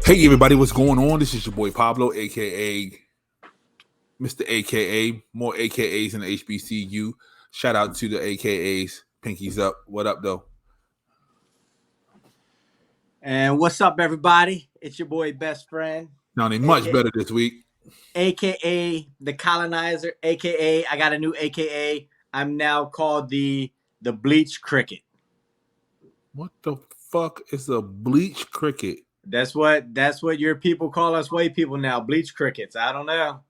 Hey everybody, what's going on? This is your boy Pablo, aka Mr. AKA, more AKAs in the HBCU. Shout out to the AKAs. Pinkies up. What up, though? And what's up, everybody? It's your boy, best friend. Sounding much better this week. AKA the colonizer. AKA I got a new AKA. I'm now called the Bleach Cricket. What the fuck is a bleach cricket? That's what your people call us white people now. Bleach crickets. I don't know.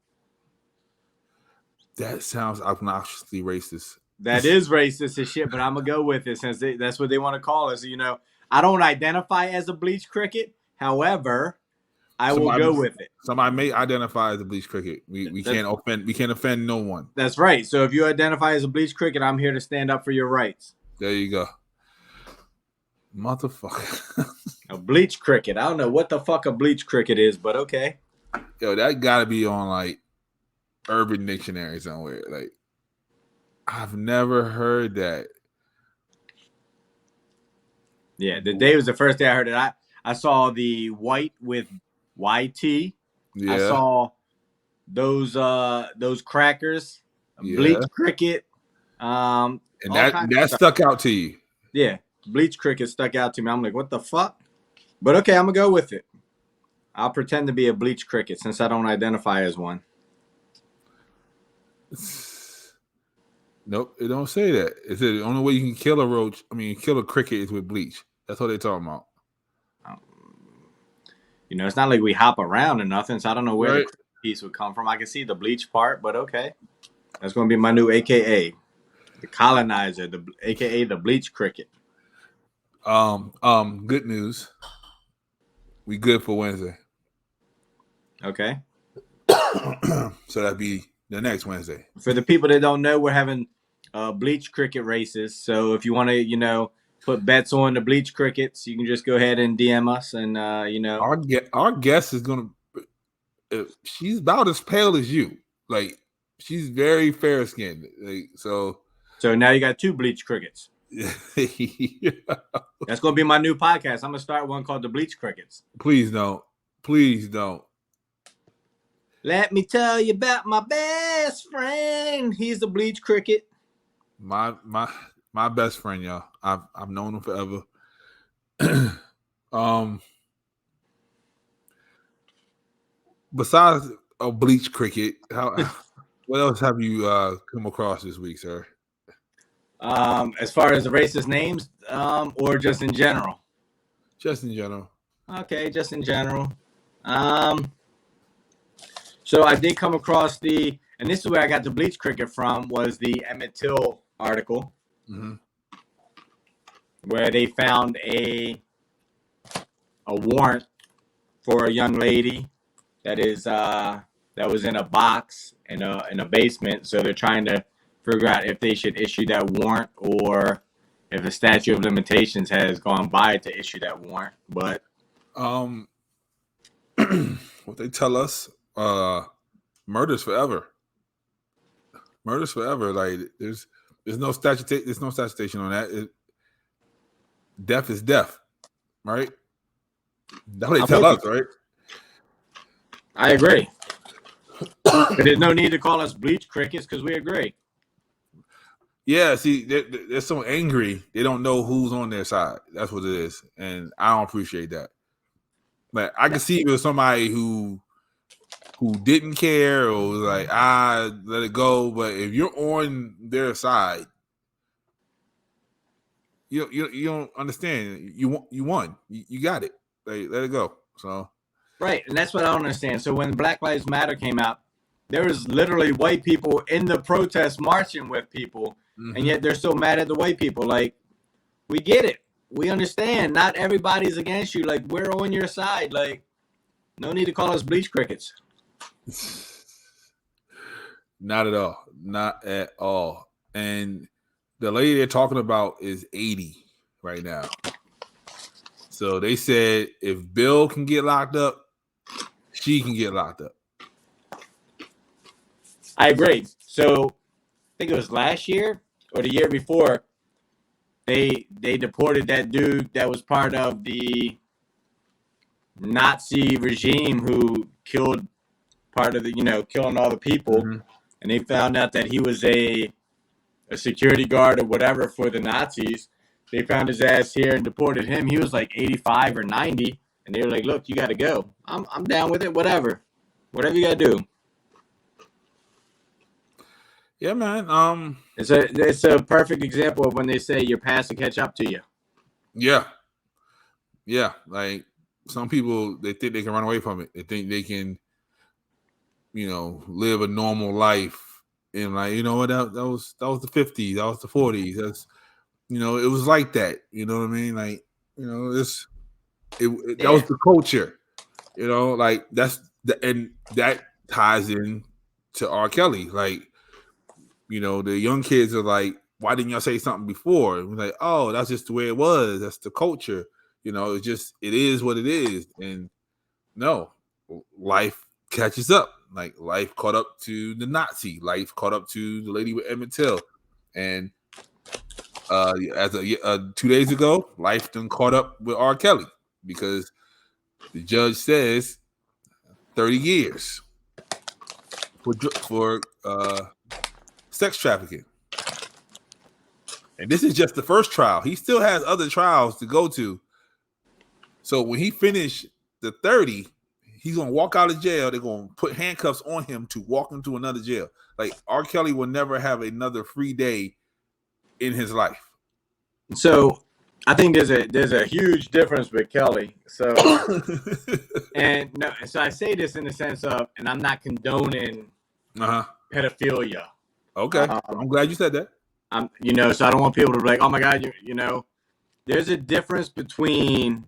That sounds obnoxiously racist. That is racist as shit, but I'm gonna go with it since that's what they want to call us. You know, I don't identify as a bleach cricket. However, I will go with it. Somebody may identify as a bleach cricket. We can't offend no one. That's right. So if you identify as a bleach cricket, I'm here to stand up for your rights. There you go. Motherfucker. A bleach cricket. I don't know what the fuck a bleach cricket is, but okay. Yo, that gotta be on like Urban Dictionary somewhere. Like, I've never heard that. Yeah, the day was the first day I heard it. I saw the white with YT. Yeah. I saw those crackers, bleach cricket. And that stuck out to you. Yeah, bleach cricket stuck out to me. I'm like, what the fuck? But okay, I'm gonna go with it. I'll pretend to be a bleach cricket since I don't identify as one. Nope, it don't say that. It said the only way you can kill a roach, kill a cricket is with bleach. That's what they're talking about. You know, it's not like we hop around or nothing, so I don't know where the piece would come from. I can see the bleach part, but okay. That's going to be my new AKA. The colonizer, AKA the bleach cricket. Good news. We good for Wednesday. Okay. So that'd be the next Wednesday. For the people that don't know, we're having bleach cricket races. So if you want to, put bets on the bleach crickets, you can just go ahead and DM us. And, Our guest is going to, she's about as pale as you. Like, she's very fair skinned. Like, so now you got two bleach crickets. Yeah. That's going to be my new podcast. I'm going to start one called the Bleach Crickets. Please don't. Please don't. Let me tell you about my best friend. He's the bleach cricket. My best friend, y'all. I've known him forever. Besides a bleach cricket, what else have you come across this week, sir? As far as the racist names, or just in general? Just in general. Okay, just in general. So I did come across and this is where I got the bleach cricket from, was the Emmett Till article, where they found a warrant for a young lady that was in a box in a basement. So they're trying to figure out if they should issue that warrant or if a statute of limitations has gone by to issue that warrant. But what they tell us. Murder's forever. Murder's forever. Like there's no statute. There's no statutation on that. Death is death, right? That's what they tell us, right? I agree. But there's no need to call us bleach crickets because we agree. Yeah. See, they're so angry. They don't know who's on their side. That's what it is, and I don't appreciate that. But I can see if it was somebody who didn't care or was like, let it go. But if you're on their side, you don't understand. You won. You got it. Like, let it go. So right, and that's what I don't understand. So when Black Lives Matter came out, there was literally white people in the protest marching with people, and yet they're so mad at the white people. Like, we get it. We understand. Not everybody's against you. Like, we're on your side. Like, no need to call us bleach crickets. Not at all. Not at all. And the lady they're talking about is 80 right now. So they said if Bill can get locked up, she can get locked up. I agree. So I think it was last year or the year before, they deported that dude that was part of the Nazi regime who killed part of the, killing all the people, and they found out that he was a security guard or whatever for the Nazis. They found his ass here and deported him. He was like 85 or 90, and they were like, "Look, you got to go. I'm down with it. Whatever you got to do." Yeah, man. It's a perfect example of when they say your past will catch up to you. Yeah. Like some people, they think they can run away from it. They think they can, live a normal life. And like, you know what? That was the 50s. That was the 40s. That's, it was like that. You know what I mean? Like, that was the culture. Like and that ties in to R. Kelly. Like, the young kids are like, why didn't y'all say something before? And we're like, oh, that's just the way it was. That's the culture. It is what it is. And no, life catches up. Like life caught up to the Nazi. Life caught up to the lady with Emmett Till. And as 2 days ago, life done caught up with R. Kelly because the judge says 30 years for sex trafficking. And this is just the first trial. He still has other trials to go to. So when he finished the 30, he's going to walk out of jail. They're going to put handcuffs on him to walk into another jail. Like R. Kelly will never have another free day in his life. So I think there's a huge difference with Kelly. So so I say this in the sense of, and I'm not condoning pedophilia. Okay, I'm glad you said that. So I don't want people to be like, oh my God, there's a difference between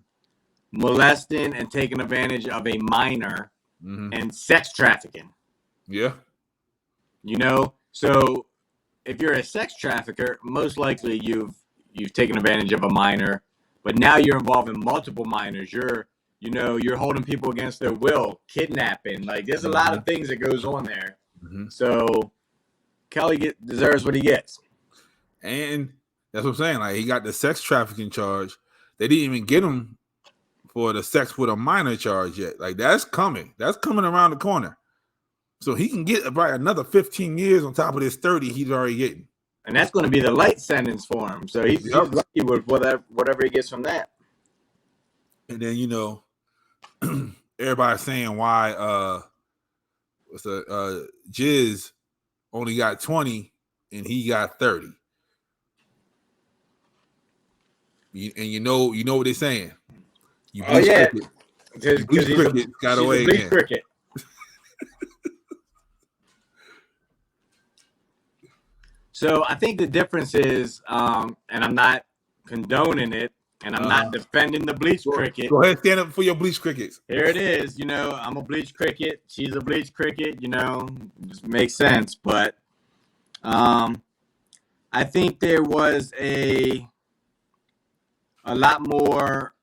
molesting and taking advantage of a minor and sex trafficking. Yeah. So if you're a sex trafficker, most likely you've taken advantage of a minor, but now you're involved in multiple minors. You're holding people against their will, kidnapping. Like there's a lot of things that goes on there. So Kelly deserves what he gets. And that's what I'm saying. Like he got the sex trafficking charge. They didn't even get him for the sex with a minor charge yet. Like that's coming. That's coming around the corner. So he can get about another 15 years on top of this 30 he's already getting. And that's going to be the light sentence for him. So he's lucky with whatever he gets from that. And then, everybody's saying why Jizz only got 20 and he got 30. And you know what they're saying. You Bleach cricket. Because he's cricket got away Bleach again. cricket. So I think the difference is, and I'm not condoning it, and I'm not defending the Bleach cricket. Go ahead, stand up for your Bleach crickets. Here it is. I'm a Bleach cricket. She's a Bleach cricket. Just makes sense. But I think there was a lot more.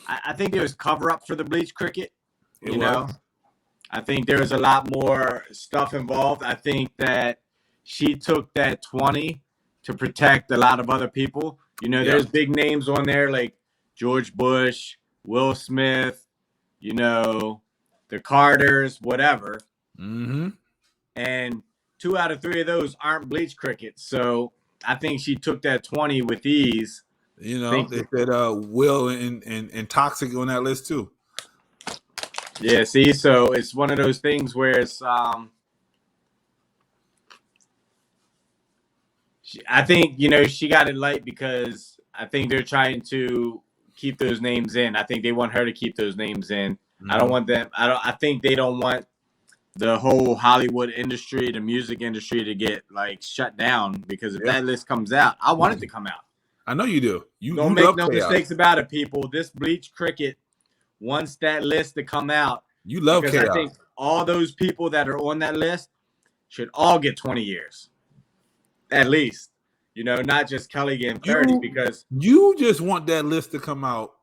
I think there was cover up for the Bleach cricket. I think there was a lot more stuff involved. I think that she took that 20 to protect a lot of other people. There's big names on there like George Bush, Will Smith, the Carters, whatever. And 2 out of 3 of those aren't Bleach crickets. So I think she took that 20 with ease. They said Will and Toxic on that list too. Yeah, see, so it's one of those things where it's I think she got it light because I think they're trying to keep those names in. I think they want her to keep those names in. I don't want them. I think they don't want the whole Hollywood industry, the music industry, to get like shut down because if that list comes out, I want it to come out. I know you do. You don't make no mistakes about it, people. This Bleach cricket wants that list to come out. You love chaos. I think all those people that are on that list should all get 20 years. At least. Not just Kelly getting 30 because you just want that list to come out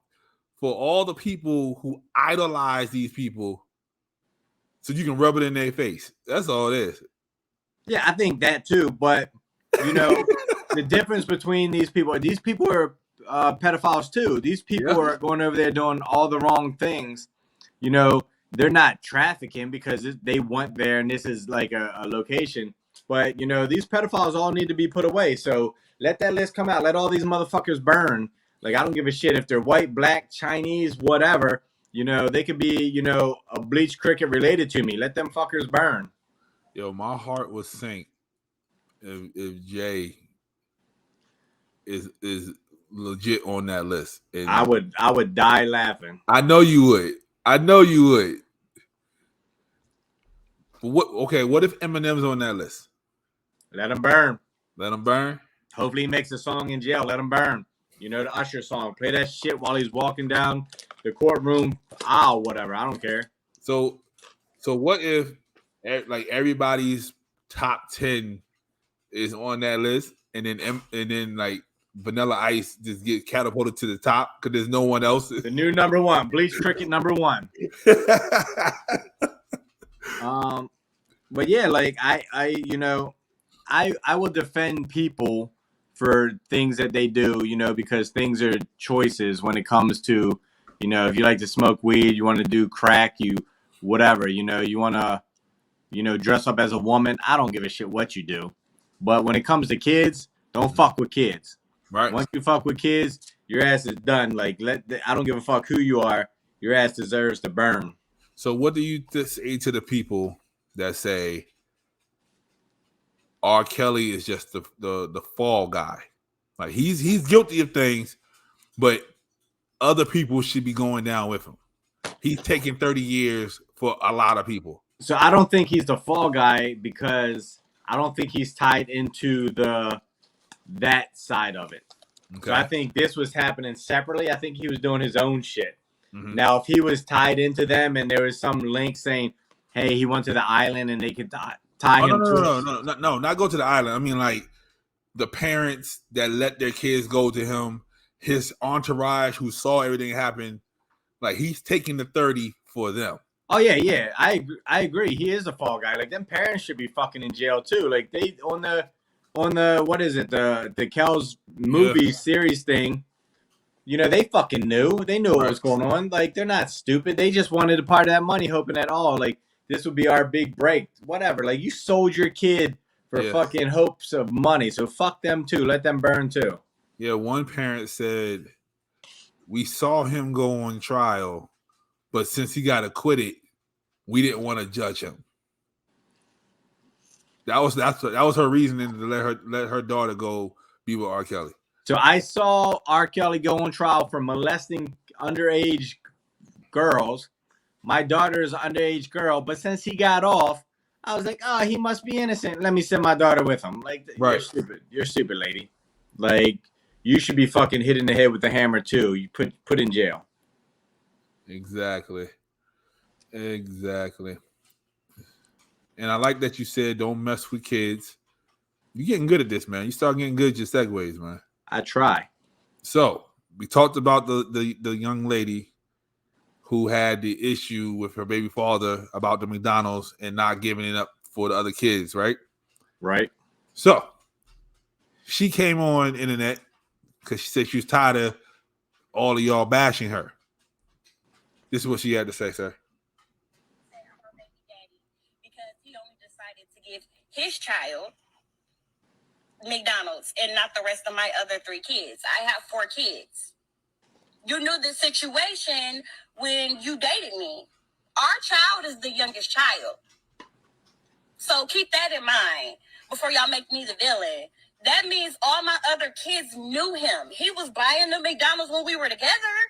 for all the people who idolize these people so you can rub it in their face. That's all it is. Yeah, I think that too. But, the difference between these people are pedophiles too. These people are going over there doing all the wrong things. You know, they're not trafficking because they went there and this is like a location. But, you know, these pedophiles all need to be put away. So let that list come out. Let all these motherfuckers burn. Like, I don't give a shit if they're white, black, Chinese, whatever. You know, they could be, you know, a Bleach cricket related to me. Let them fuckers burn. Yo, my heart would sink if Jay is legit on that list. And I would die laughing. I know you would. But what if Eminem's on that list? Let him burn. Let him burn? Hopefully he makes a song in jail. Let him burn. You know, the Usher song. Play that shit while he's walking down the courtroom. Whatever. I don't care. So what if like everybody's top 10 is on that list, and then like Vanilla Ice just get catapulted to the top because there's no one else. The new number one, Bleach Cricket number one. But yeah, like I will defend people for things that they do, you know, because things are choices when it comes to, you know, if you like to smoke weed, you want to do crack, you whatever, you know, you want to, you know, dress up as a woman. I don't give a shit what you do. But when it comes to kids, don't fuck with kids. Right. Once you fuck with kids, your ass is done. Like, I don't give a fuck who you are. Your ass deserves to burn. So what do you say to the people that say R. Kelly is just the fall guy? Like he's guilty of things, but other people should be going down with him. He's taking 30 years for a lot of people. So I don't think he's the fall guy because I don't think he's tied into that side of it. Okay. So I think this was happening separately. I think he was doing his own shit. Mm-hmm. Now, if he was tied into them and there was some link saying, hey, he went to the island and they could tie him to No, not go to the island. I mean, like the parents that let their kids go to him, his entourage who saw everything happen, like he's taking the 30 for them. Oh yeah, I agree. He is a fall guy. Like them parents should be fucking in jail too. Like they on the what is it, the Kel's movie series thing. You know, they fucking knew. They knew what was going on. Like they're not stupid. They just wanted a part of that money, hoping that like this would be our big break. Whatever. Like you sold your kid for fucking hopes of money. So fuck them too. Let them burn too. Yeah, one parent said we saw him go on trial, but since he got acquitted, we didn't want to judge him. That was her reasoning to let her daughter go be with R. Kelly. So I saw R. Kelly go on trial for molesting underage girls. My daughter is an underage girl, but since he got off, I was like, oh, he must be innocent. Let me send my daughter with him. Like, You're stupid. You're stupid, lady. Like, you should be fucking hit in the head with the hammer too. You put in jail. Exactly. And I like that you said don't mess with kids. You're getting good at this, man. You start getting good at your segues, man. I try. So we talked about the young lady who had the issue with her baby father about the McDonald's and not giving it up for the other kids, right? Right. So she came on internet because she said she was tired of all of y'all bashing her. This is what she had to say, sir. Because he only decided to give his child McDonald's and not the rest of my other 3 kids. I have 4 kids. You knew the situation when you dated me. Our child is the youngest child. So keep that in mind before y'all make me the villain. That means all my other kids knew him. He was buying the McDonald's when we were together.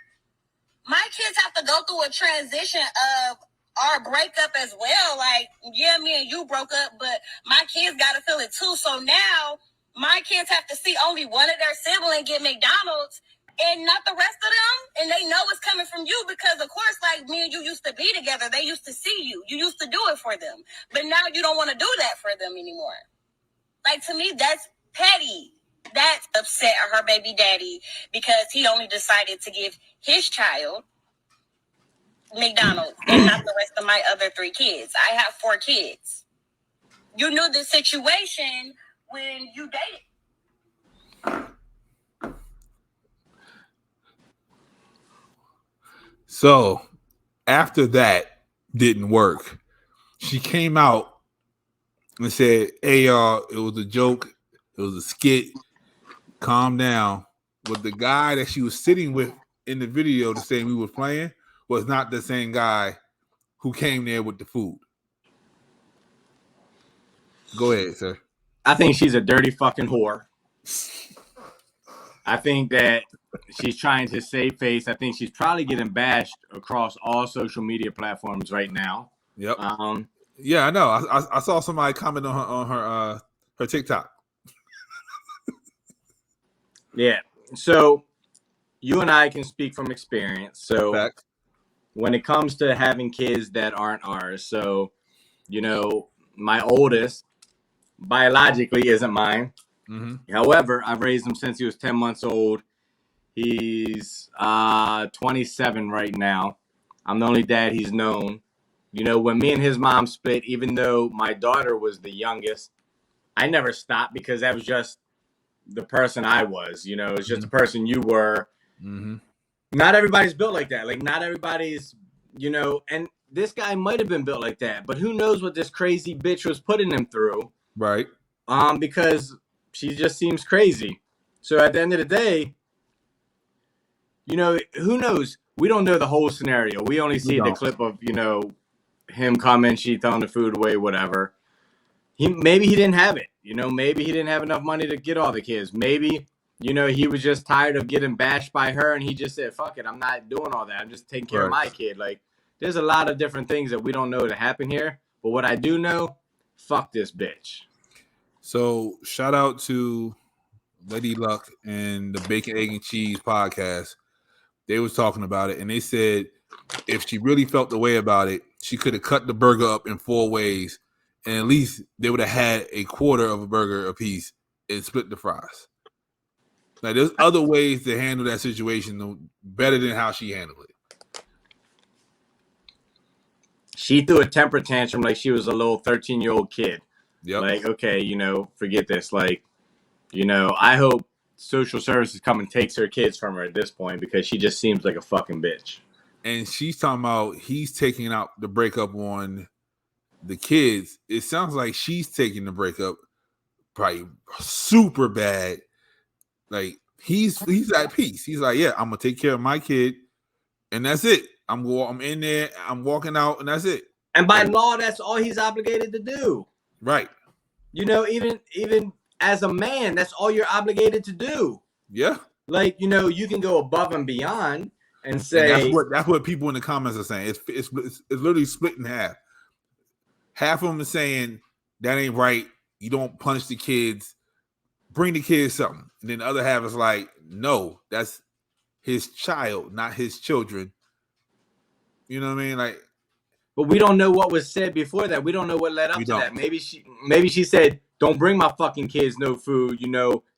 My kids have to go through a transition of our breakup as well. Like, yeah, me and you broke up, but my kids got to feel it too. So now my kids have to see only one of their siblings get McDonald's and not the rest of them. And they know it's coming from you because, of course, like me and you used to be together. They used to see you. You used to do it for them. But now you don't want to do that for them anymore. Like, to me, that's petty. That's upset her baby daddy because he only decided to give his child McDonald's and not the rest of my other 3 kids. I have 4 kids. You knew the situation when you dated. So after that didn't work, she came out and said, "Hey y'all, it was a joke. It was a skit. Calm down." But the guy that she was sitting with in the video, the same we were playing, was not the same guy who came there with the food. Go ahead, sir. I think she's a dirty fucking whore. I think that she's trying to save face. I think she's probably getting bashed across all social media platforms right now. Yep. Yeah, I know. I saw somebody comment on her TikTok. Yeah. So you and I can speak from experience. So Fact. when it comes to having kids that aren't ours, so my oldest biologically isn't mine. Mm-hmm. However, I've raised him since he was 10 months old. He's 27 right now. I'm the only dad he's known. When me and his mom split, even though my daughter was the youngest, I never stopped because that was just the person I was. It's just the person you were. Mm-hmm. Not everybody's built like that. Like, not everybody's, and this guy might have been built like that, but who knows what this crazy bitch was putting him through. Right. Because she just seems crazy. So at the end of the day, who knows? We don't know the whole scenario. We only see the clip of, him coming, she throwing the food away, whatever. Maybe he didn't have it. Maybe he didn't have enough money to get all the kids. Maybe, he was just tired of getting bashed by her and he just said, fuck it, I'm not doing all that. I'm just taking care of my kid. Like, there's a lot of different things that we don't know to happen here. But what I do know, fuck this bitch. So shout out to Lady Luck and the Bacon, Egg, and Cheese podcast. They was talking about it, and they said if she really felt the way about it, she could have cut the burger up in 4 ways, and at least they would have had a quarter of a burger apiece and split the fries. Now, there's other ways to handle that situation better than how she handled it. She threw a temper tantrum like she was a little 13-year-old kid. Yep. Like, okay, forget this. Like, I hope social services come and takes her kids from her at this point because she just seems like a fucking bitch. And she's talking about he's taking out the breakup on the kids. It sounds like she's taking the breakup probably super bad. Like, he's at peace. He's like, yeah, I'm gonna take care of my kid, and that's it. I'm in there, I'm walking out, and that's it. And by law, that's all he's obligated to do. Right. Even as a man, that's all you're obligated to do. Yeah. Like, you can go above and beyond and say, and that's what people in the comments are saying. It's literally split in half. Half of them are saying that ain't right. You don't punish the kids. Bring the kids something. And then the other half is like, no, that's his child, not his children. You know what I mean? Like, but we don't know what was said before that. We don't know what led up to that. Maybe she said, don't bring my fucking kids no food.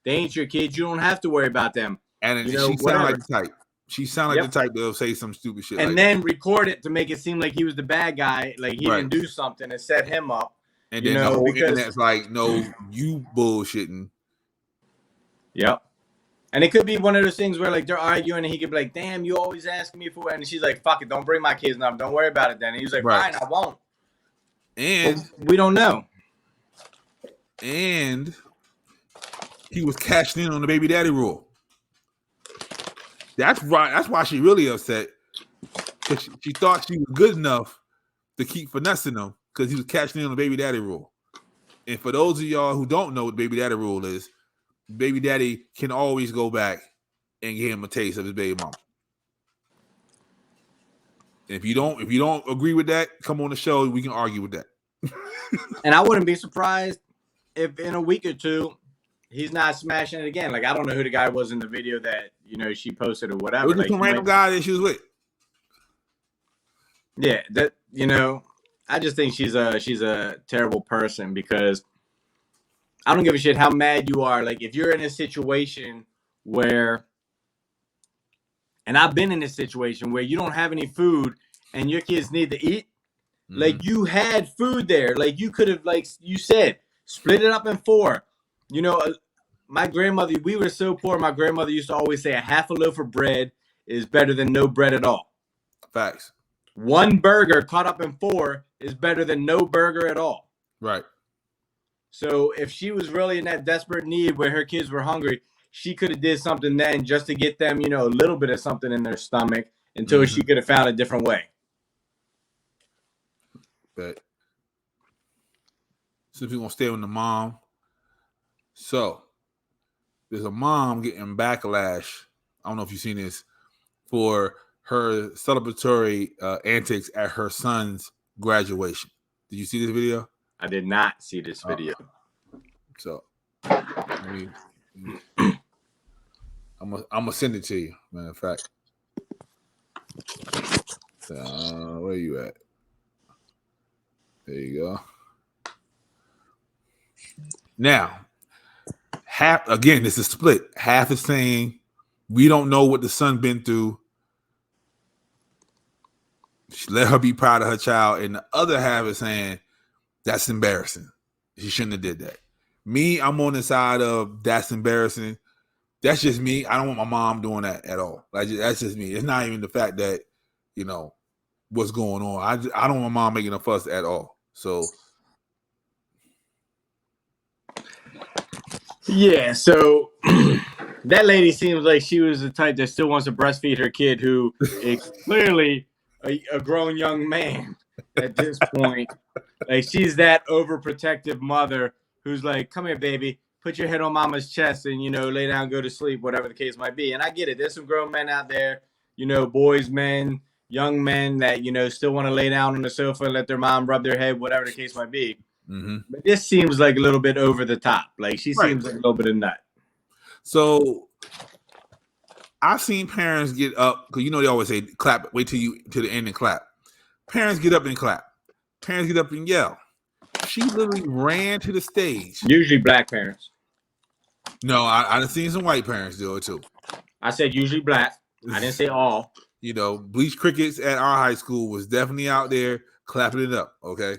They ain't your kids. You don't have to worry about them. And she sounded like the type. She sounded like the type that'll say some stupid shit. And then record it to make it seem like he was the bad guy. Like he didn't do something and set him up. And then the whole internet's like, no, you bullshitting. Yep. And it could be one of those things where like they're arguing and he could be like, damn, you always ask me for it. And she's like, fuck it, don't bring my kids now. Don't worry about it then. And he's like, fine, I won't. And but we don't know. And he was cashing in on the baby daddy rule. That's right. That's why she really upset. Because she thought she was good enough to keep finessing him because he was cashing in on the baby daddy rule. And for those of y'all who don't know what the baby daddy rule is, baby daddy can always go back and give him a taste of his baby mama. And if you don't agree with that, come on the show. We can argue with that. And I wouldn't be surprised if in a week or two he's not smashing it again. Like, I don't know who the guy was in the video that she posted or whatever. It was some random guy that she was with. Yeah, that I just think she's a terrible person because I don't give a shit how mad you are. Like, if you're in a situation where, and I've been in this situation where you don't have any food and your kids need to eat, like, you had food there. Like, you could have, like you said, split it up in 4. My grandmother, we were so poor, my grandmother used to always say a half a loaf of bread is better than no bread at all. Facts. One burger caught up in 4 is better than no burger at all. Right. So if she was really in that desperate need where her kids were hungry, she could have did something then just to get them, a little bit of something in their stomach until she could have found a different way. But since we're going to stay on the mom. So there's a mom getting backlash. I don't know if you've seen this for her celebratory antics at her son's graduation. Did you see this video? I did not see this video. So I'm gonna send it to you. Matter of fact. So, where you at? There you go. Now, half again, this is split. Half is saying we don't know what the son been through. Let her be proud of her child, and the other half is saying that's embarrassing. She shouldn't have did that. Me, I'm on the side of that's embarrassing. That's just me. I don't want my mom doing that at all. Like that's just me. It's not even the fact that what's going on. I don't want my mom making a fuss at all. So yeah. So that lady seems like she was the type that still wants to breastfeed her kid, who is clearly a grown young man at this point. Like she's that overprotective mother who's like, come here, baby, put your head on mama's chest and, lay down, go to sleep, whatever the case might be. And I get it. There's some grown men out there, boys, men, young men that, still want to lay down on the sofa and let their mom rub their head, whatever the case might be. Mm-hmm. But this seems like a little bit over the top. Like she seems like a little bit of nut. So I've seen parents get up because they always say clap, wait till the end and clap. Parents get up and clap. Parents get up and yell. She literally ran to the stage. Usually black parents. No, I've seen some white parents do it too. I said usually black. I didn't say all. Bleach crickets at our high school was definitely out there clapping it up. Okay.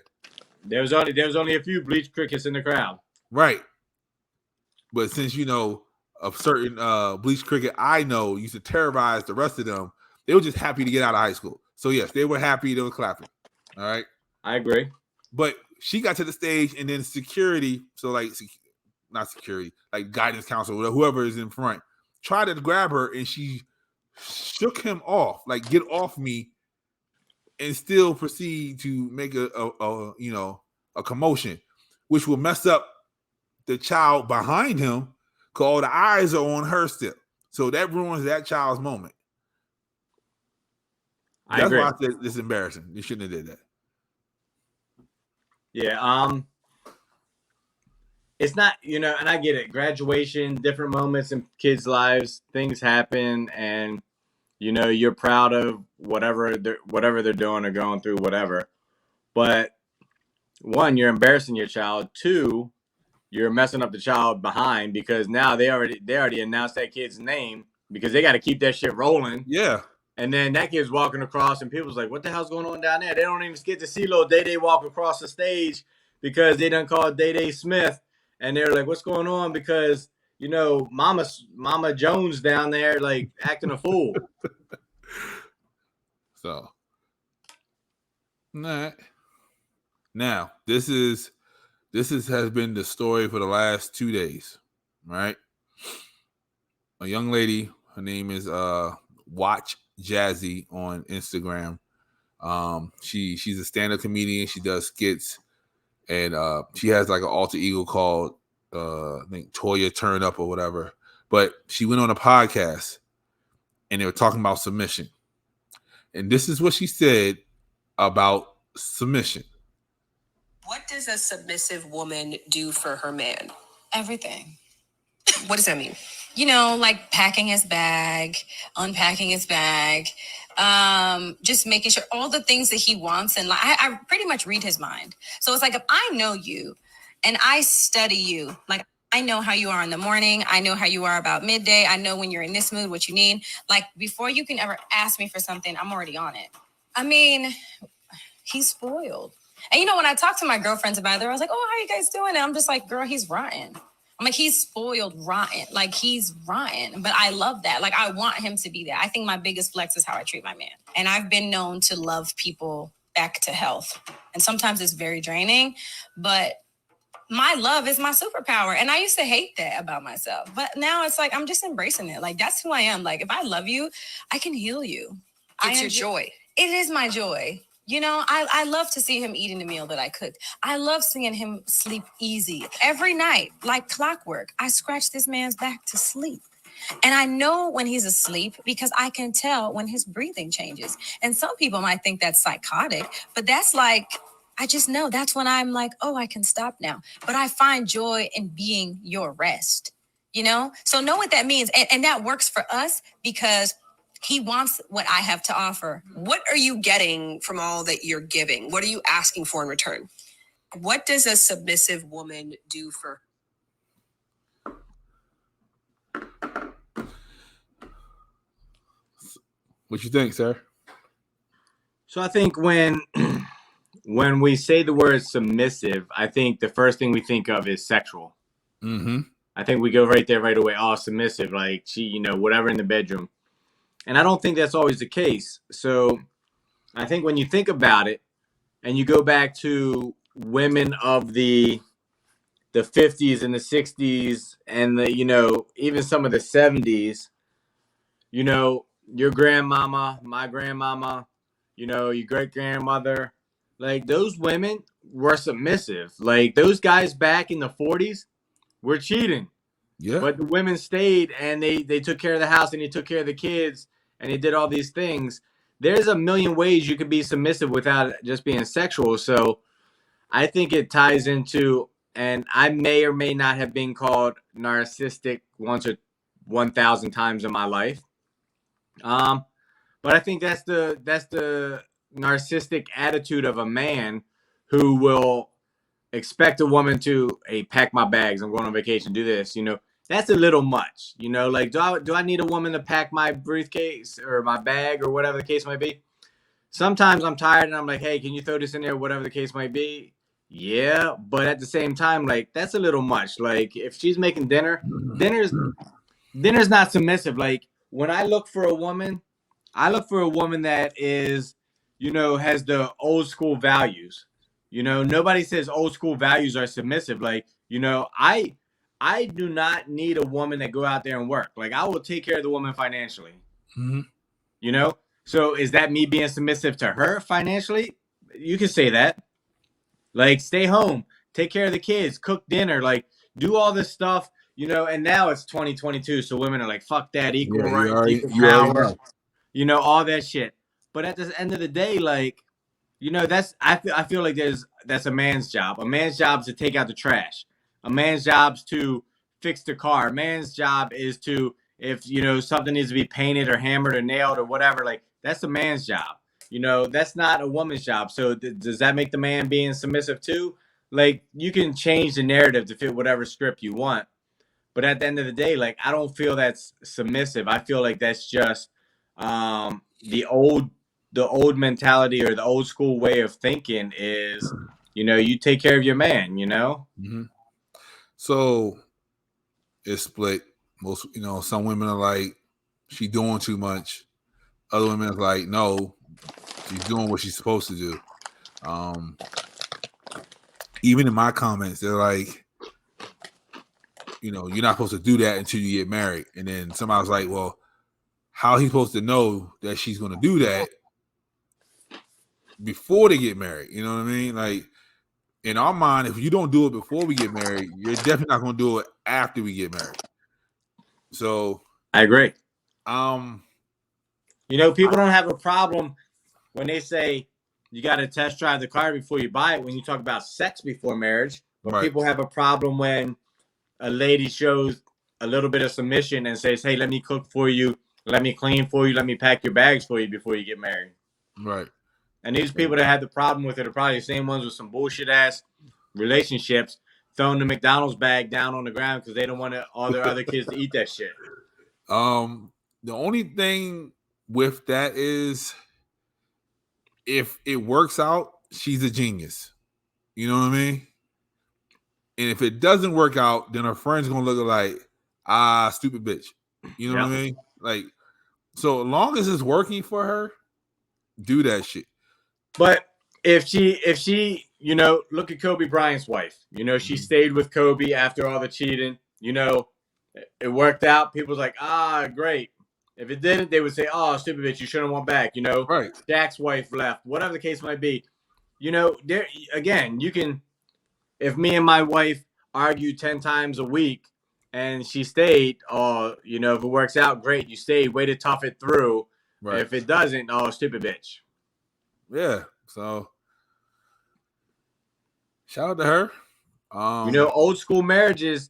There was only a few bleach crickets in the crowd. Right. But since a certain bleach cricket I know used to terrorize the rest of them, they were just happy to get out of high school. So yes, they were happy. They were clapping. All right. I agree. But she got to the stage and then security, so like not security, like guidance counselor, whoever is in front, tried to grab her and she shook him off, like get off me, and still proceed to make a commotion, which will mess up the child behind him because all the eyes are on her still. So that ruins that child's moment. That's why I said it's embarrassing. You shouldn't have did that. Yeah, it's not, and I get it. Graduation, different moments in kids' lives, things happen, and you're proud of whatever they're doing or going through, whatever. But one, you're embarrassing your child. Two, you're messing up the child behind because now they already announced that kid's name because they got to keep that shit rolling. Yeah. And then that kid's walking across, and people's like, what the hell's going on down there? They don't even get to see little Day-Day walk across the stage because they done called Day-Day Smith. And they're like, what's going on? Because, Mama Jones down there, like, acting a fool. So, now, this has been the story for the last 2 days, right? A young lady, her name is Watch Jazzy on Instagram. She's a stand-up comedian. She does skits, and she has like an alter ego called I think Toya Turn Up or whatever. But she went on a podcast, and they were talking about submission, and this is what she said about submission. What does a submissive woman do for her man? Everything. What does that mean? Like packing his bag, unpacking his bag, just making sure all the things that he wants. And I pretty much read his mind. So it's like, if I know you and I study you, like I know how you are in the morning. I know how you are about midday. I know when you're in this mood, what you need. Like before you can ever ask me for something, I'm already on it. I mean, he's spoiled. And when I talk to my girlfriends about it, I was like, oh, how are you guys doing? And I'm just like, girl, he's rotten. I'm I'm like, he's spoiled rotten. Like, he's rotten. But I love that. Like, I want him to be that. I think my biggest flex is how I treat my man. And I've been known to love people back to health. And sometimes it's very draining, but my love is my superpower. And I used to hate that about myself. But now it's like, I'm just embracing it. Like, that's who I am. Like, if I love you, I can heal you. It's your joy. It is my joy. You know, I love to see him eating the meal that I cooked. I love seeing him sleep easy. Every night, like clockwork, I scratch this man's back to sleep. And I know when he's asleep because I can tell when his breathing changes. And some people might think that's psychotic, but that's like, I just know that's when I'm like, oh, I can stop now. But I find joy in being your rest, you know? So know what that means. And that works for us because he wants what I have to offer. What are you getting from all that you're giving? What are you asking for in return? What does a submissive woman do for? What you think, sir? So I think when we say the word submissive, I think the first thing we think of is sexual. Mm-hmm. I think we go right there right away. Oh, submissive, like she, you know, whatever in the bedroom. And I don't think that's always the case. So I think when you think about it and you go back to women of the 50s and the 60s and the, you know, even some of the 70s, you know, your grandmama, my grandmama, you know, your great grandmother, like those women were submissive. Like those guys back in the 40s were cheating. Yeah. But the women stayed and they took care of the house and they took care of the kids and they did all these things. There's a million ways you could be submissive without just being sexual. So I think it ties into, and I may or may not have been called narcissistic once or 1,000 times in my life. But I think that's the narcissistic attitude of a man who will expect a woman to, hey, pack my bags, I'm going on vacation, do this, you know. That's a little much, you know. Like, do I need a woman to pack my briefcase or my bag or whatever the case might be? Sometimes I'm tired and I'm like, hey, can you throw this in there, whatever the case might be? Yeah, but at the same time, like, that's a little much. Like, if she's making dinner's not submissive. Like, when I look for a woman, I look for a woman that is, you know, has the old school values. You know, nobody says old school values are submissive. Like, you know, I do not need a woman that go out there and work. Like, I will take care of the woman financially. Mm-hmm. You know? So is that me being submissive to her financially? You can say that. Like, stay home, take care of the kids, cook dinner, like, do all this stuff, you know. And now it's 2022, so women are like, fuck that, equal rights, equal power, you know, all that shit. But at the end of the day, like, you know, I feel like that's a man's job. A man's job is to take out the trash. A man's job is to fix the car. A man's job is to, if, you know, something needs to be painted or hammered or nailed or whatever, like, that's a man's job. You know, that's not a woman's job. So does that make the man being submissive too? Like, you can change the narrative to fit whatever script you want. But at the end of the day, like, I don't feel that's submissive. I feel like that's just the old mentality or the old school way of thinking is, you know, you take care of your man, you know? Mm-hmm. So it's split. Most, you know, some women are like, she doing too much. Other women are like, no, she's doing what she's supposed to do. Even in my comments, they're like, you know, you're not supposed to do that until you get married. And then somebody's like, well, how he's supposed to know that she's going to do that before they get married? You know what I mean? Like, in our mind, if you don't do it before we get married, you're definitely not going to do it after we get married. So I agree. You know, people don't have a problem when they say you got to test drive the car before you buy it when you talk about sex before marriage. But people have a problem when a lady shows a little bit of submission and says, hey, let me cook for you, let me clean for you, let me pack your bags for you before you get married. Right. And these people that had the problem with it are probably the same ones with some bullshit ass relationships, throwing the McDonald's bag down on the ground because they don't want all their other kids to eat that shit. The only thing with that is, if it works out, she's a genius. You know what I mean? And if it doesn't work out, then her friend's gonna look like stupid bitch. You know what I mean? Like, so long as it's working for her, do that shit. But if she, you know, look at Kobe Bryant's wife. You know, she stayed with Kobe after all the cheating. You know, it worked out. People's like, great. If it didn't, they would say, oh, stupid bitch, you shouldn't want back. You know, right? Shaq's wife left. Whatever the case might be. You know, there again, you can. If me and my wife argue 10 times a week and she stayed, you know, if it works out, great. You stayed, way to tough it through. Right. If it doesn't, stupid bitch. Yeah. So shout out to her. You know, old school marriages,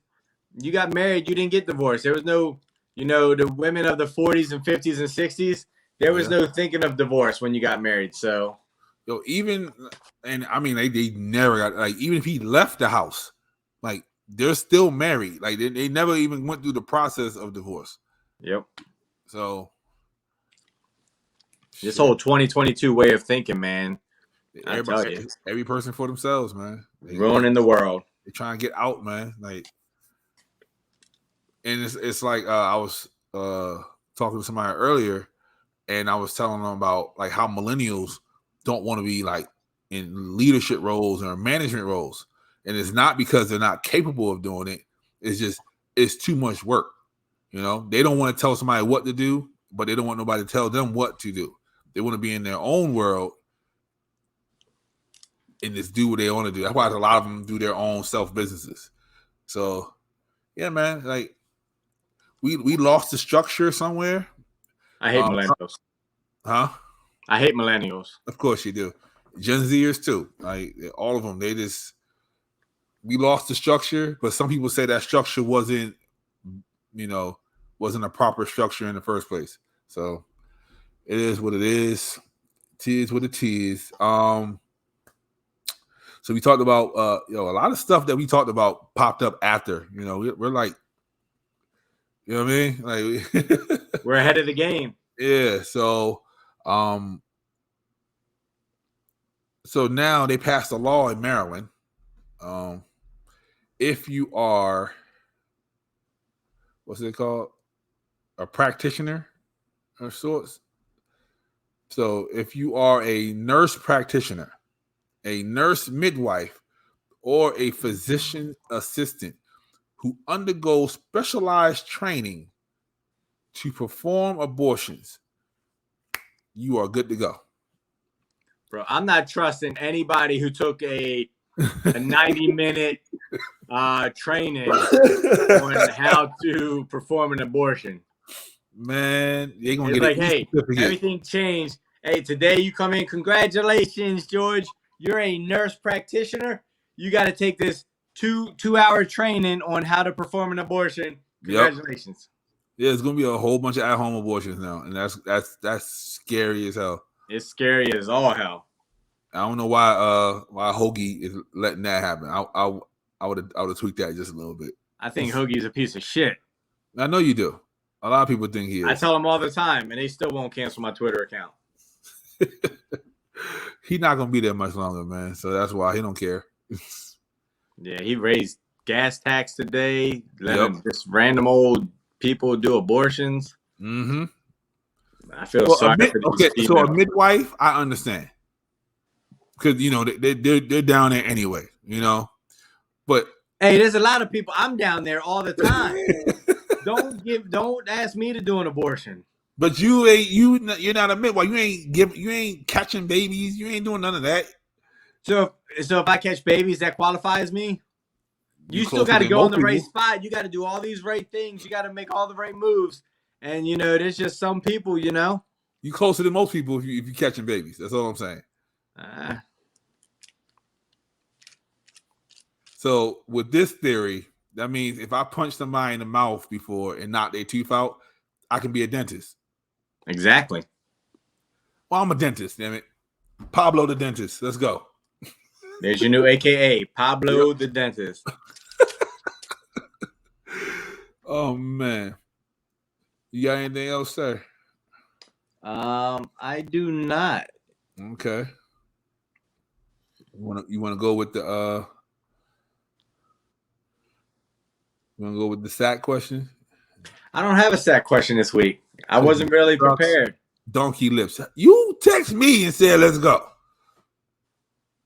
you got married, you didn't get divorced. There was no, you know, the women of the 40s and 50s and 60s, there was no thinking of divorce when you got married. So, even, and I mean, they never got, like, even if he left the house, like, they're still married. Like, they never even went through the process of divorce. Yep. So, this whole 2022 way of thinking, man. Every person for themselves, man. Ruining the world. They trying to get out, man. Like, and it's like I was talking to somebody earlier, and I was telling them about like how millennials don't want to be like in leadership roles or management roles, and it's not because they're not capable of doing it. It's just it's too much work. You know, they don't want to tell somebody what to do, but they don't want nobody to tell them what to do. They want to be in their own world and just do what they want to do. That's why a lot of them do their own self businesses. So, yeah, man, like we lost the structure somewhere. I hate millennials. Huh? I hate millennials. Of course you do. Gen Zers too. Like all of them, we lost the structure. But some people say that structure wasn't a proper structure in the first place. So it is what it is. It is what it is. So we talked about a lot of stuff that we talked about popped up after. You know, we're like, you know what I mean? Like we're ahead of the game. Yeah. So so now they passed a law in Maryland. If you are, what's it called? A practitioner of sorts. So if you are a nurse practitioner, a nurse midwife, or a physician assistant who undergoes specialized training to perform abortions, you are good to go. Bro, I'm not trusting anybody who took a 90-minute training on how to perform an abortion. Man, they're going to get like, hey, everything changed. Hey, today you come in. Congratulations, George. You're a nurse practitioner. You got to take this two-hour training on how to perform an abortion. Congratulations. Yep. Yeah, it's going to be a whole bunch of at-home abortions now, and that's scary as hell. It's scary as all hell. I don't know why Hoagie is letting that happen. I would have tweaked that just a little bit. I think Hoagie's a piece of shit. I know you do. A lot of people think he is. I tell him all the time, and they still won't cancel my Twitter account. He's not gonna be there much longer, man. So that's why he don't care. Yeah, he raised gas tax today. Letting just random old people do abortions. Mm-hmm. I feel sorry for these people. So a midwife, I understand, because they're down there anyway, But hey, there's a lot of people. I'm down there all the time. Don't ask me to do an abortion. But you're not a midwife. You ain't catching babies. You ain't doing none of that. So if I catch babies, that qualifies me. You still got to go in the right spot. You got to do all these right things. You got to make all the right moves. And there's just some people, you closer than most people if you catching babies. That's all I'm saying. So with this theory, that means if I punch somebody in the mouth before and knock their tooth out, I can be a dentist. Exactly. Well, I'm a dentist, damn it. Pablo the dentist. Let's go. There's your new AKA, Pablo the dentist. Oh man. You got anything else, sir? I do not. Okay. You wanna go with the You want to go with the sack question? I don't have a sack question this week. I wasn't really prepared. Donkey lips. You text me and said, "Let's go."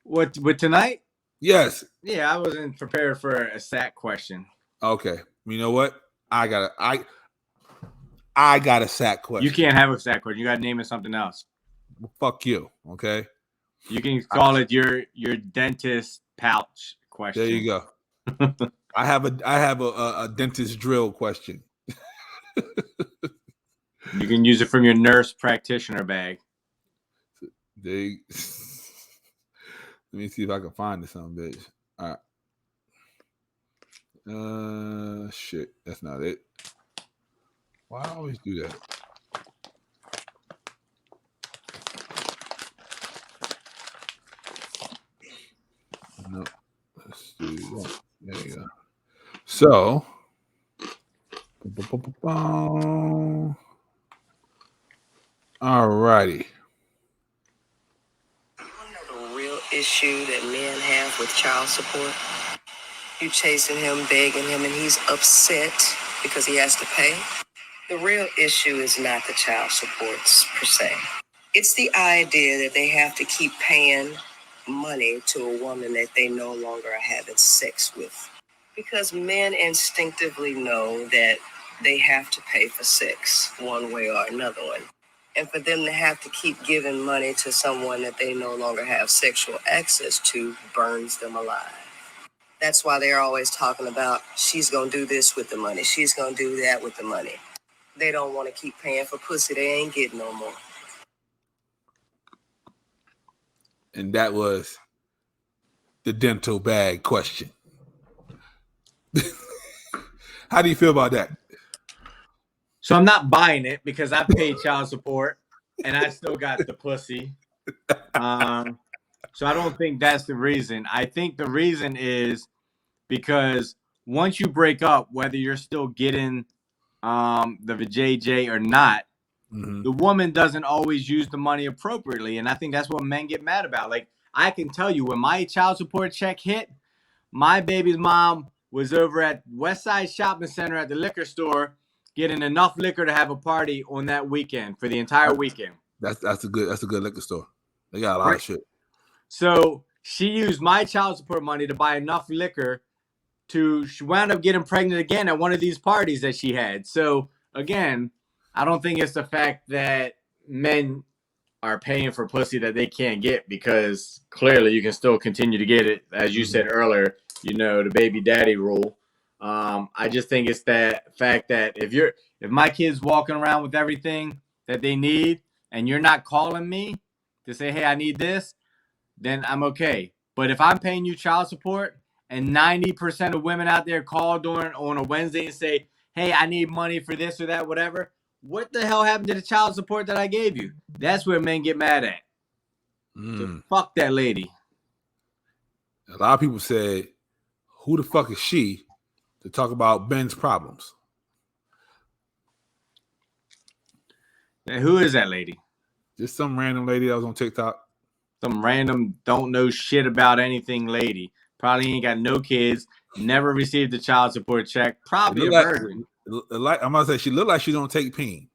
What with tonight? Yes. Yeah, I wasn't prepared for a sack question. Okay. You know what? I got a sack question. You can't have a sack question. You got to name it something else. Well, fuck you. Okay. You can call it your dentist pouch question. There you go. I have a dentist drill question. You can use it from your nurse practitioner bag. Let me see if I can find this some bitch. All right. Shit, that's not it. Why I always do that? No. Let's do that. There you go. So. All righty. The real issue that men have with child support. You chasing him, begging him, and he's upset because he has to pay. The real issue is not the child supports per se. It's the idea that they have to keep paying money to a woman that they no longer are having sex with. Because men instinctively know that they have to pay for sex one way or another one. And for them to have to keep giving money to someone that they no longer have sexual access to burns them alive. That's why they're always talking about, she's going to do this with the money. She's going to do that with the money. They don't want to keep paying for pussy they ain't getting no more. And that was the dental bag question. How do you feel about that? So I'm not buying it because I paid child support and I still got the pussy. So I don't think that's the reason. I think the reason is because once you break up, whether you're still getting the JJ or not, the woman doesn't always use the money appropriately. And I think that's what men get mad about. Like, I can tell you, when my child support check hit, my baby's mom was over at Westside Shopping Center at the liquor store getting enough liquor to have a party on that weekend for the entire weekend. That's a good liquor store. They got a lot of shit. So she used my child support money to buy enough liquor she wound up getting pregnant again at one of these parties that she had. So again, I don't think it's the fact that men are paying for pussy that they can't get, because clearly you can still continue to get it. As you said earlier, the baby daddy rule. I just think it's that fact that if my kid's walking around with everything that they need and you're not calling me to say, hey, I need this, then I'm okay. But if I'm paying you child support and 90% of women out there call on a Wednesday and say, hey, I need money for this or that, whatever, what the hell happened to the child support that I gave you? That's where men get mad at. So fuck that lady. A lot of people said, who the fuck is she to talk about Ben's problems? Now, who is that lady? Just some random lady that was on TikTok. Some random don't know shit about anything lady. Probably ain't got no kids. Never received a child support check. Probably a virgin. I'm gonna say she looked like she don't take peen.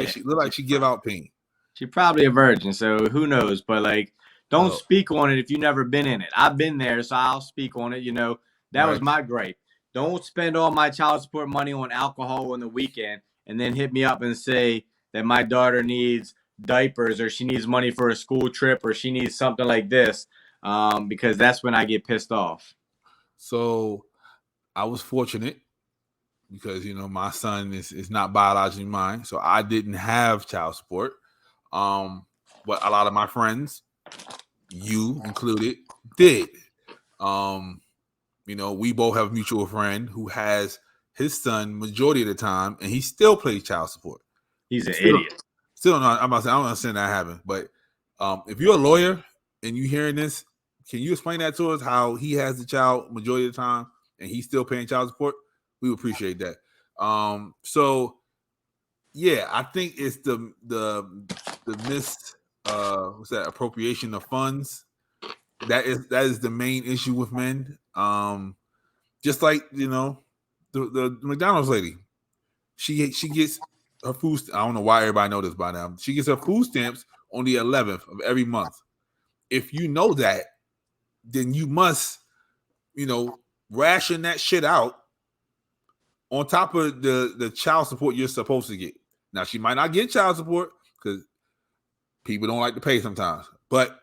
She look like she give out peen. She probably a virgin, so who knows? But don't speak on it if you've never been in it. I've been there, so I'll speak on it. That was my gripe. Don't spend all my child support money on alcohol on the weekend and then hit me up and say that my daughter needs diapers or she needs money for a school trip or she needs something like this, because that's when I get pissed off. So I was fortunate because my son is not biologically mine, so I didn't have child support. But a lot of my friends, you included, did. We both have a mutual friend who has his son majority of the time, and he still pays child support. He's an idiot. Still not. I'm about to say I don't understand that happen. But if you're a lawyer and you hearing this, can you explain that to us? How he has the child majority of the time and he's still paying child support? We would appreciate that. So yeah, I think it's the appropriation of funds. That is the main issue with men. Just like the the McDonald's lady. She gets her food. I don't know why everybody knows this by now. She gets her food stamps on the 11th of every month. If you know that, then you must, ration that shit out on top of the child support you're supposed to get. Now, she might not get child support because people don't like to pay sometimes. But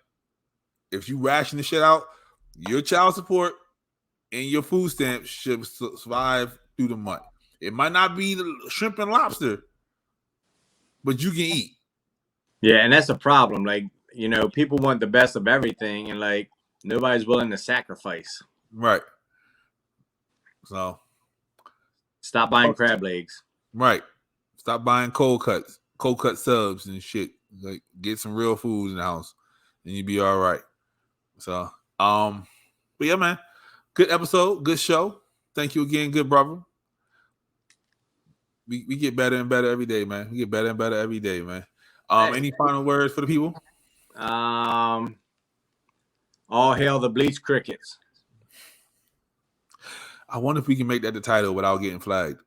if you ration the shit out, your child support and your food stamps should survive through the month. It might not be the shrimp and lobster, but you can eat. Yeah, and that's a problem. Like, people want the best of everything, and like nobody's willing to sacrifice. Right. So stop buying crab legs. Right. Stop buying cold cut subs and shit. Like, get some real food in the house, and you'll be all right. So, but yeah, man, good episode, good show. Thank you again, good brother. We get better and better every day, man. We get better and better every day, man. Any final words for the people? All hail the Bleach crickets. I wonder if we can make that the title without getting flagged.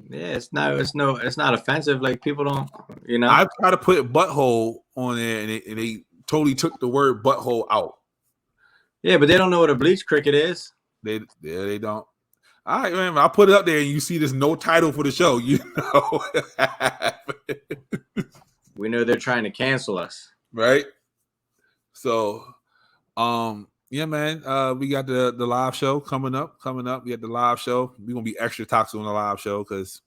Yeah, it's not offensive. Like, people don't, I tried to put butthole on there, and they totally took the word butthole out. Yeah, but they don't know what a Bleach cricket is. They don't. All right, man. I'll put it up there, and you see there's no title for the show. We know they're trying to cancel us, right? So, yeah, man. We got the live show coming up. We got the live show. We're gonna be extra toxic on the live show because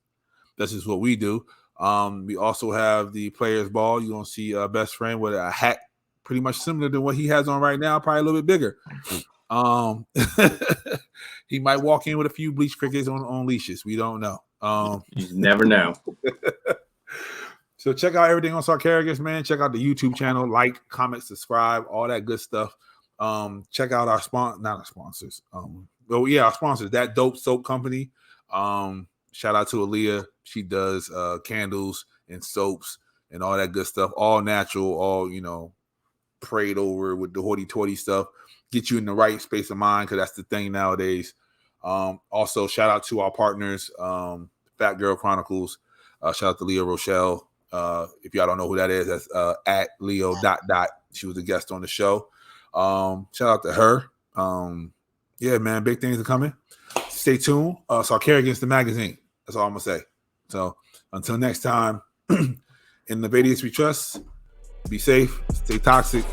this is what we do. We also have the players ball. You're gonna see a best friend with a hat pretty much similar to what he has on right now, probably a little bit bigger. He might walk in with a few Bleach crickets on leashes. We don't know. You never know. So check out everything on Sarcarrogance, man. Check out the YouTube channel, like, comment, subscribe, all that good stuff. Check out our our sponsors. Our sponsors, That Dope Soap Company. Shout out to Aaliyah. She does candles and soaps and all that good stuff. All natural, all prayed over with the hoity-toity stuff. Get you in the right space of mind, because that's the thing nowadays. Also, shout out to our partners, Fat Girl Chronicles. Shout out to Leah Rochelle. If y'all don't know who that is, that's at Leo ... She was a guest on the show. Shout out to her. Yeah, man, big things are coming. Stay tuned. Sarcarrogance the magazine. That's all I'm gonna say. So until next time, in the Vadius we trust. Be safe. Stay toxic.